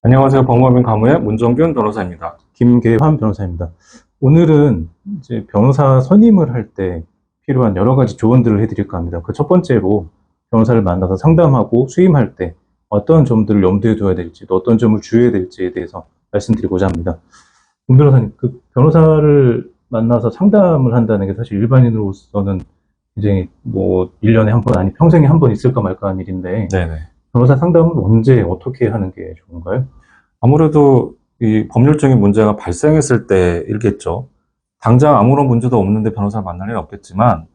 안녕하세요. 법무법인 가무의 문정균 변호사입니다. 김계환 변호사입니다. 오늘은 이제 변호사 선임을 할 때 필요한 여러 가지 조언들을 해드릴까 합니다. 그 첫 번째로 변호사를 만나서 상담하고 수임할 때 어떤 점들을 염두에 둬야 될지, 또 어떤 점을 주의해야 될지에 대해서 말씀드리고자 합니다. 문 변호사님, 그 변호사를 만나서 상담을 한다는 게 사실 일반인으로서는 굉장히 1년에 한 번, 아니 평생에 한 번 있을까 말까 하는 일인데, 네네. 변호사 상담은 언제 어떻게 하는 게 좋은가요? 아무래도 이 법률적인 문제가 발생했을 때 일겠죠. 당장 아무런 문제도 없는데 변호사를 만날 일은 없겠지만,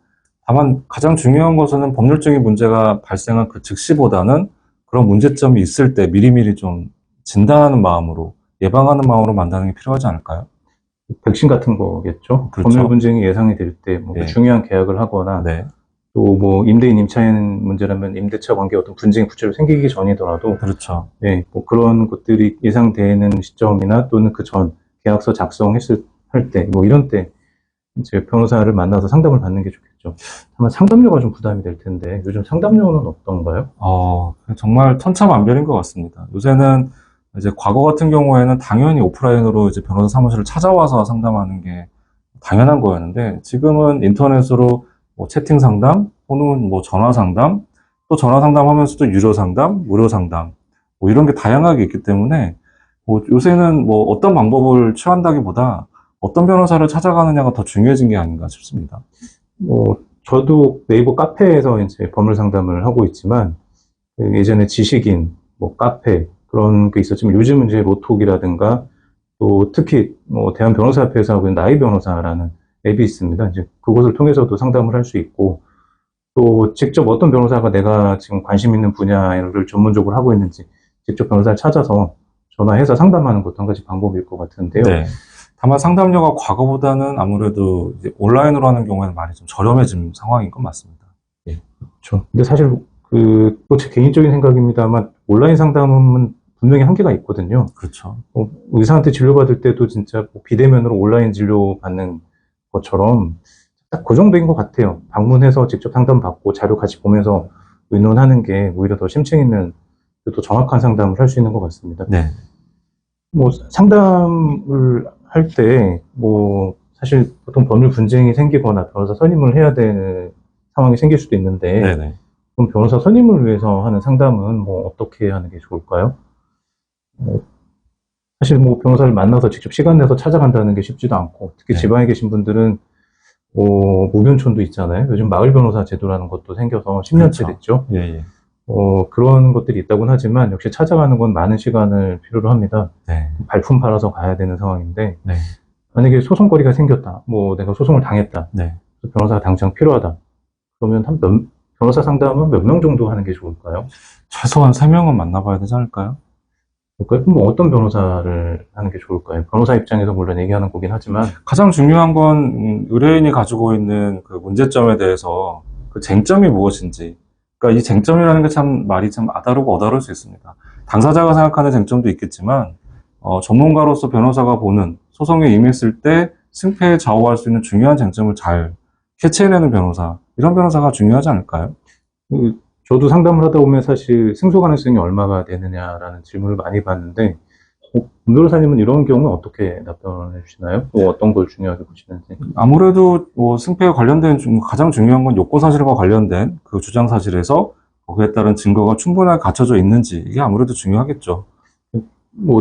다만 가장 중요한 것은 법률적인 문제가 발생한 그 즉시보다는 그런 문제점이 있을 때 미리미리 좀 진단하는 마음으로, 예방하는 마음으로 만나는 게 필요하지 않을까요? 백신 같은 거겠죠. 그렇죠. 법률 분쟁이 예상이 될 때 네. 중요한 계약을 하거나 네. 또 임대인 임차인 문제라면 임대차 관계 어떤 분쟁이 구체적으로 생기기 전이더라도 그렇죠. 그런 것들이 예상되는 시점이나 또는 그 전 계약서 작성했을 할 때 이런 때 이제 변호사를 만나서 상담을 받는 게 좋겠죠. 다만 상담료가 좀 부담이 될 텐데 요즘 상담료는 어떤가요? 정말 천차만별인 것 같습니다. 요새는 이제 과거 같은 경우에는 당연히 오프라인으로 이제 변호사 사무실을 찾아와서 상담하는 게 당연한 거였는데, 지금은 인터넷으로 채팅 상담, 또는 전화 상담, 또 전화 상담하면서도 유료 상담, 무료 상담, 이런 게 다양하게 있기 때문에, 요새는 어떤 방법을 취한다기보다 어떤 변호사를 찾아가느냐가 더 중요해진 게 아닌가 싶습니다. 저도 네이버 카페에서 이제 법률 상담을 하고 있지만, 예전에 지식인, 카페, 그런 게 있었지만, 요즘은 이제 로톡이라든가, 또 특히, 대한변호사협회에서 하고 있는 나이 변호사라는 앱이 있습니다. 이제 그곳을 통해서도 상담을 할 수 있고, 또 직접 어떤 변호사가 내가 지금 관심 있는 분야를 전문적으로 하고 있는지, 직접 변호사를 찾아서 전화해서 상담하는 것도 한 가지 방법일 것 같은데요. 네. 다만 상담료가 과거보다는 아무래도 이제 온라인으로 하는 경우에는 많이 좀 저렴해진 상황인 건 맞습니다. 그렇죠. 근데 사실 또 제 개인적인 생각입니다만 온라인 상담은 분명히 한계가 있거든요. 그렇죠. 의사한테 진료받을 때도 진짜 비대면으로 온라인 진료 받는 것처럼 딱 그 정도인 것 같아요. 방문해서 직접 상담받고 자료 같이 보면서 의논하는 게 오히려 더 심층 있는 또 정확한 상담을 할 수 있는 것 같습니다. 네. 상담을 할 때 사실 보통 법률 분쟁이 생기거나 변호사 선임을 해야 되는 상황이 생길 수도 있는데, 네네. 그럼 변호사 선임을 위해서 하는 상담은 어떻게 하는 게 좋을까요? 사실 변호사를 만나서 직접 시간 내서 찾아간다는 게 쉽지도 않고, 특히 네. 지방에 계신 분들은 무변촌도 있잖아요. 요즘 마을 변호사 제도라는 것도 생겨서 10년째 그렇죠. 됐죠. 예. 그런 것들이 있다고는 하지만 역시 찾아가는 건 많은 시간을 필요로 합니다. 네. 발품 팔아서 가야 되는 상황인데, 네. 만약에 소송거리가 생겼다, 내가 소송을 당했다, 네. 변호사가 당장 필요하다, 그러면 변호사 상담은 몇 명 정도 하는 게 좋을까요? 최소한 3명은 만나봐야 되지 않을까요? 그럼 어떤 변호사를 하는 게 좋을까요? 변호사 입장에서 물론 얘기하는 거긴 하지만, 가장 중요한 건 의뢰인이 가지고 있는 그 문제점에 대해서 그 쟁점이 무엇인지. 그러니까 이 쟁점이라는 게 참 말이 참 아다르고 어다를 수 있습니다. 당사자가 생각하는 쟁점도 있겠지만, 전문가로서 변호사가 보는 소송에 임했을 때 승패에 좌우할 수 있는 중요한 쟁점을 잘 캐치해내는 변호사, 이런 변호사가 중요하지 않을까요? 저도 상담을 하다 보면 사실 승소 가능성이 얼마가 되느냐라는 질문을 많이 받는데, 문 변호사님은 이런 경우는 어떻게 답변해 주시나요? 어떤 걸 중요하게 보시는지? 아무래도 승패에 관련된 가장 중요한 건 요건 사실과 관련된 그 주장 사실에서 거기에 따른 증거가 충분하게 갖춰져 있는지, 이게 아무래도 중요하겠죠.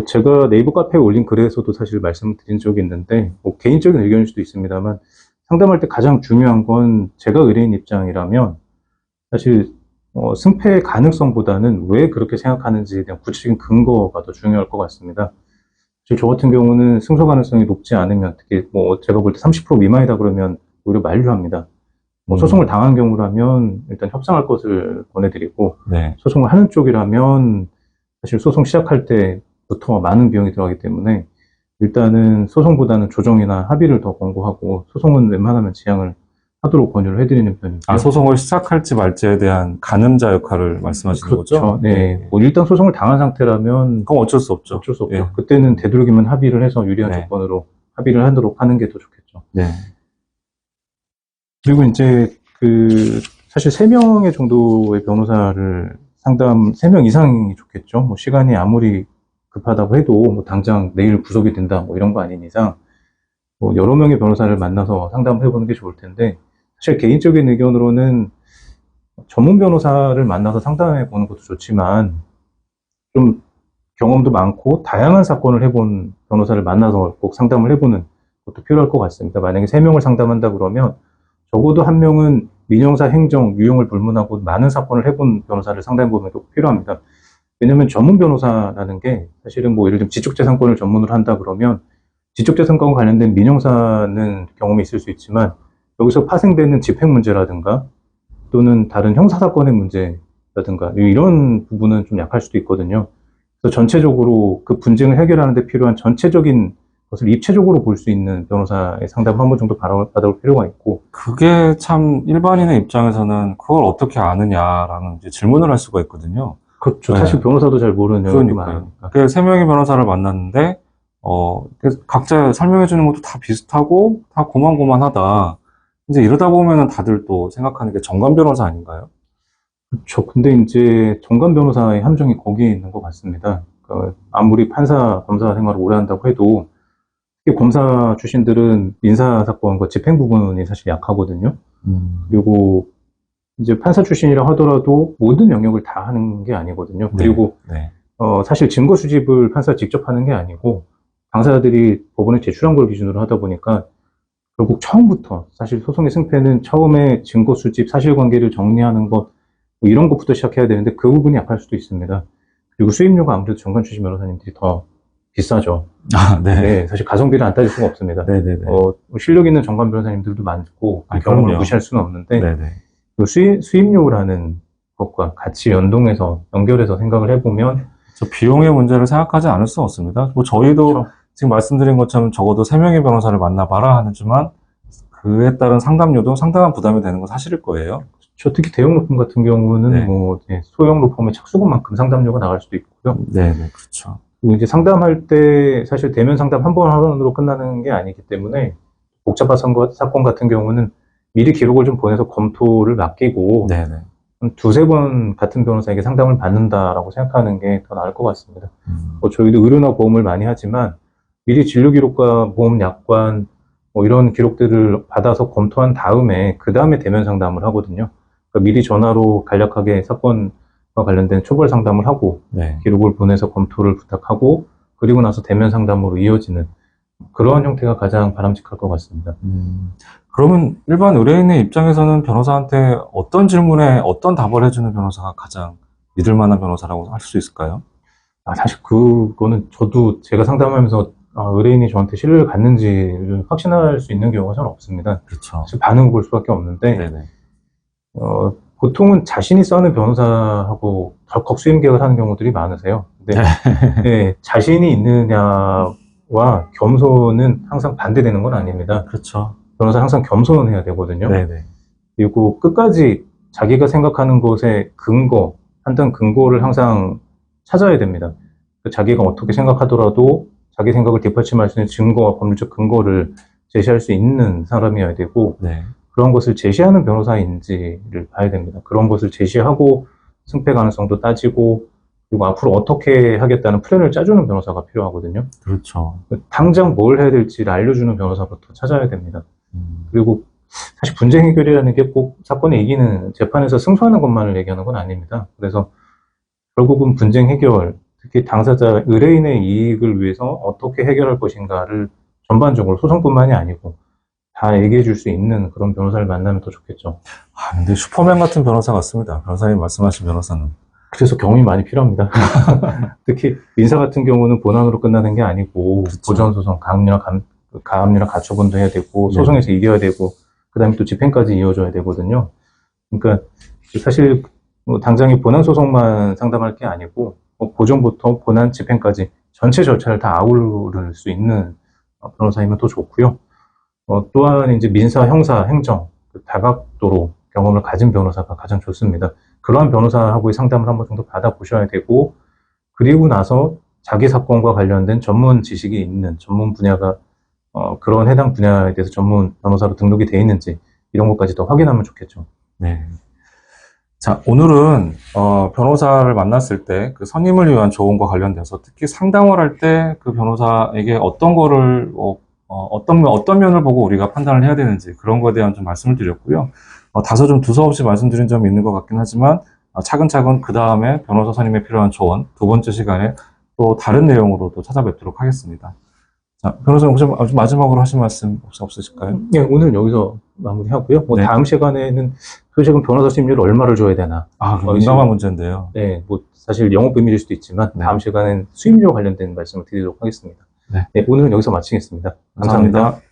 제가 네이버 카페에 올린 글에서도 사실 말씀드린 적이 있는데, 개인적인 의견일 수도 있습니다만, 상담할 때 가장 중요한 건 제가 의뢰인 입장이라면, 사실, 승패의 가능성보다는 왜 그렇게 생각하는지에 대한 구체적인 근거가 더 중요할 것 같습니다. 저 같은 경우는 승소 가능성이 높지 않으면, 특히 제가 볼 때 30% 미만이다 그러면 오히려 만류합니다. 소송을 당한 경우라면 일단 협상할 것을 권해드리고, 네. 소송을 하는 쪽이라면 사실 소송 시작할 때부터 많은 비용이 들어가기 때문에 일단은 소송보다는 조정이나 합의를 더 권고하고, 소송은 웬만하면 지양을 하도록 권유를 해드리는 편이고요. 소송을 시작할지 말지에 대한 가늠자 역할을 말씀하시는 그렇죠. 거죠? 네. 일단 소송을 당한 상태라면 그럼 어쩔 수 없죠. 어쩔 수 없죠. 예. 그때는 되도록이면 합의를 해서 유리한 네. 조건으로 합의를 하도록 하는 게 더 좋겠죠. 네. 그리고 이제 사실 3명의 정도의 변호사를 3명 이상이 좋겠죠. 시간이 아무리 급하다고 해도 뭐 당장 내일 구속이 된다 뭐 이런 거 아닌 이상 뭐 여러 명의 변호사를 만나서 상담을 해보는 게 좋을 텐데 사실 개인적인 의견으로는 전문 변호사를 만나서 상담해 보는 것도 좋지만 좀 경험도 많고 다양한 사건을 해본 변호사를 만나서 꼭 상담을 해보는 것도 필요할 것 같습니다. 만약에 3명을 상담한다 그러면 적어도 1명은 민형사, 행정, 유형을 불문하고 많은 사건을 해본 변호사를 상담해보는 게 꼭 필요합니다. 왜냐면 전문 변호사라는 게 사실은 뭐 예를 들면 지적재산권을 전문으로 한다 그러면 지적재산권과 관련된 민형사는 경험이 있을 수 있지만 여기서 파생되는 집행 문제라든가 또는 다른 형사사건의 문제라든가 이런 부분은 좀 약할 수도 있거든요. 그래서 전체적으로 그 분쟁을 해결하는 데 필요한 전체적인 것을 입체적으로 볼 수 있는 변호사의 상담을 한 번 정도 받아볼 필요가 있고 그게 참 일반인의 입장에서는 그걸 어떻게 아느냐라는 이제 질문을 할 수가 있거든요. 그렇죠. 네. 사실 변호사도 잘 모르는 영역이 그러니까요. 많으니까. 그 3명의 변호사를 만났는데, 각자 설명해 주는 것도 다 비슷하고, 다 고만고만하다. 이제 이러다 보면은 다들 또 생각하는 게 정관 변호사 아닌가요? 그렇죠. 근데 이제 정관 변호사의 함정이 거기에 있는 것 같습니다. 아무리 판사, 검사 생활을 오래 한다고 해도 특히 검사 출신들은 민사사건과 집행 부분이 사실 약하거든요. 그리고 이제 판사 출신이라 하더라도 모든 영역을 다 하는 게 아니거든요. 그리고 네. 사실 증거 수집을 판사가 직접 하는 게 아니고 당사자들이 법원에 제출한 걸 기준으로 하다 보니까 결국 처음부터 사실 소송의 승패는 처음에 증거 수집, 사실관계를 정리하는 것 뭐 이런 것부터 시작해야 되는데 그 부분이 약할 수도 있습니다. 그리고 수임료가 아무래도 정관 출신 변호사님들이 더 비싸죠. 아, 네. 네, 사실 가성비를 안 따질 수가 없습니다. 네네네. 실력 있는 정관 변호사님들도 많고 그 아, 경험을 그럼요. 무시할 수는 없는데 네네. 그 수임료라는 것과 같이 연결해서 생각을 해보면 저 비용의 문제를 생각하지 않을 수 없습니다. 뭐 저희도 그렇죠. 지금 말씀드린 것처럼 적어도 3명의 변호사를 만나봐라 하지만 그에 따른 상담료도 상당한 부담이 되는 건 사실일 거예요. 특히 대형 로펌 같은 경우는 네. 뭐 소형 로펌의 착수금만큼 상담료가 나갈 수도 있고요. 네네, 그렇죠. 그리고 이제 상담할 때 사실 대면 상담 한 번으로 끝나는 게 아니기 때문에 복잡한 사건 같은 경우는 미리 기록을 좀 보내서 검토를 맡기고 네네. 한 두세 번 같은 변호사에게 상담을 받는다라고 생각하는 게 더 나을 것 같습니다. 저희도 의료나 보험을 많이 하지만 미리 진료 기록과 보험 약관 뭐 이런 기록들을 받아서 검토한 다음에 그 다음에 대면 상담을 하거든요. 그러니까 미리 전화로 간략하게 사건과 관련된 초벌 상담을 하고 네. 기록을 보내서 검토를 부탁하고 그리고 나서 대면 상담으로 이어지는 그러한 형태가 가장 바람직할 것 같습니다. 그러면 일반 의뢰인의 입장에서는 변호사한테 어떤 질문에 어떤 답을 해주는 변호사가 가장 믿을 만한 변호사라고 할 수 있을까요? 사실 그거는 저도 제가 상담하면서 의뢰인이 저한테 신뢰를 갖는지를 확신할 수 있는 경우가 잘 없습니다. 그렇죠. 사실 반응을 볼 수밖에 없는데 네네. 보통은 자신이 써는 변호사하고 덜컥 수임 계약을 하는 경우들이 많으세요. 근데 네, 자신이 있느냐와 겸손은 항상 반대되는 건 아닙니다. 그렇죠. 변호사 항상 겸손해야 되거든요. 네네. 그리고 끝까지 자기가 생각하는 것의 근거, 판단 근거를 항상 찾아야 됩니다. 자기가 어떻게 생각하더라도 자기 생각을 뒷받침할 수 있는 증거와 법률적 근거를 제시할 수 있는 사람이어야 되고 네. 그런 것을 제시하는 변호사인지를 봐야 됩니다. 그런 것을 제시하고 승패 가능성도 따지고 그리고 앞으로 어떻게 하겠다는 플랜을 짜주는 변호사가 필요하거든요. 그렇죠. 당장 뭘 해야 될지를 알려주는 변호사부터 찾아야 됩니다. 그리고 사실 분쟁 해결이라는 게 꼭 사건을 이기는 재판에서 승소하는 것만을 얘기하는 건 아닙니다. 그래서 결국은 분쟁 해결, 특히 당사자 의뢰인의 이익을 위해서 어떻게 해결할 것인가를 전반적으로 소송뿐만이 아니고 다 얘기해 줄 수 있는 그런 변호사를 만나면 더 좋겠죠. 근데 슈퍼맨 같은 변호사 같습니다. 변호사님 말씀하신 변호사는. 그래서 경험이 많이 필요합니다. 특히 민사 같은 경우는 본안으로 끝나는 게 아니고 그렇죠. 보전소송, 가압류나 가처분도 해야 되고 소송에서 이겨야 되고 그 다음에 또 집행까지 이어져야 되거든요. 그러니까 사실 뭐 당장에 본안 소송만 상담할 게 아니고 보전부터 본안 집행까지 전체 절차를 다 아우를 수 있는 변호사이면 더 좋고요. 또한 이제 민사, 형사, 행정 그 다각도로 경험을 가진 변호사가 가장 좋습니다. 그러한 변호사하고의 상담을 한 번 정도 받아보셔야 되고 그리고 나서 자기 사건과 관련된 전문 지식이 있는 전문 분야가 그런 해당 분야에 대해서 전문 변호사로 등록이 돼 있는지 이런 것까지 더 확인하면 좋겠죠. 네. 자, 오늘은 변호사를 만났을 때 그 선임을 위한 조언과 관련돼서 특히 상담을 할 때 그 변호사에게 어떤 거를 어떤 면을 보고 우리가 판단을 해야 되는지 그런 거에 대한 좀 말씀을 드렸고요. 다소 좀 두서없이 말씀드린 점이 있는 것 같긴 하지만 차근차근 그 다음에 변호사 선임에 필요한 조언 두 번째 시간에 또 다른 내용으로 또 찾아뵙도록 하겠습니다. 자, 변호사님 혹시 마지막으로 하실 말씀 혹시 없으실까요? 네, 오늘 여기서 마무리하고요. 뭐 네. 다음 시간에는 도대체 변호사 수임료를 얼마를 줘야 되나? 그 민감한 문제인데요. 네, 뭐 사실 영업 비밀일 수도 있지만 네. 다음 시간엔 수임료 관련된 말씀을 드리도록 하겠습니다. 네. 네, 오늘은 여기서 마치겠습니다. 감사합니다. 감사합니다.